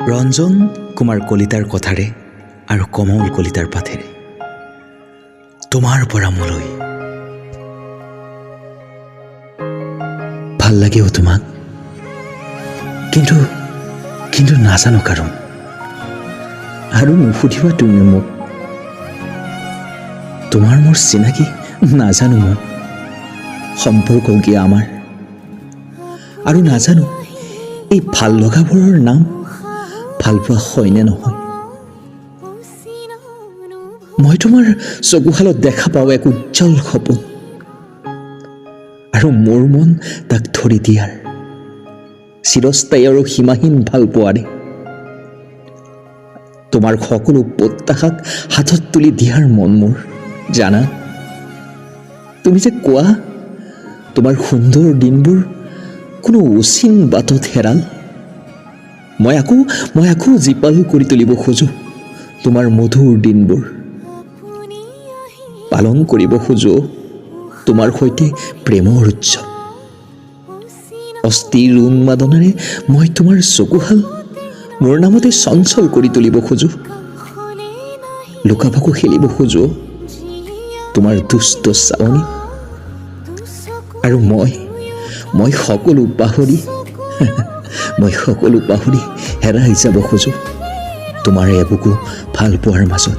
ৰঞ্জন কুমাৰ কলিতাৰ কথাৰে আৰু কমল কলিতাৰ পাঠেৰে তোমাৰ পৰা মোলৈ ভাল লাগে তোমাক, কিন্তু নাজানো কাৰণ। আৰু নুসুধিবা তুমি মোক, তোমাৰ মোৰ চিনাকি নাজানো মই, সম্পৰ্ক কি আমাৰ, আৰু নাজানো এই ভাল লগাবোৰৰ নাম ভালপোৱা হয়নে নহয়। মই তোমাৰ চকুহালত দেখা পাওঁ এক উজ্জ্বল সপোন, আৰু মোৰ মন তাক ধৰি দিয়াৰ চিৰস্থায়ী আৰু সীমাহীন ভালপোৱাৰে তোমাৰ সকলো প্ৰত্যাশাক হাতত তুলি দিয়াৰ মন মোৰ। জানা, তুমি যে কোৱা তোমাৰ সুন্দৰ দিনবোৰ কোনো অচিন বাটত হেৰাল, মই আকৌ জীপাল কৰি তুলিব খোজো তোমাৰ মধুৰ দিনবোৰ, পালন কৰিব খোজো তোমাৰ সৈতে প্ৰেমৰ উৎসৱ। অস্থিৰ উন্মাদনাৰে মই তোমাৰ চকুহাল মোৰ নামতে চঞ্চল কৰি তুলিব খোজো, লুকা-ভাকু খেলিব খোজো তোমাৰ দুষ্ট চাৱনী, আৰু মই সকলো পাহৰি হেৰাই যাব খোজো তোমাৰ এবুকু ভাল পোৱাৰ মাজত।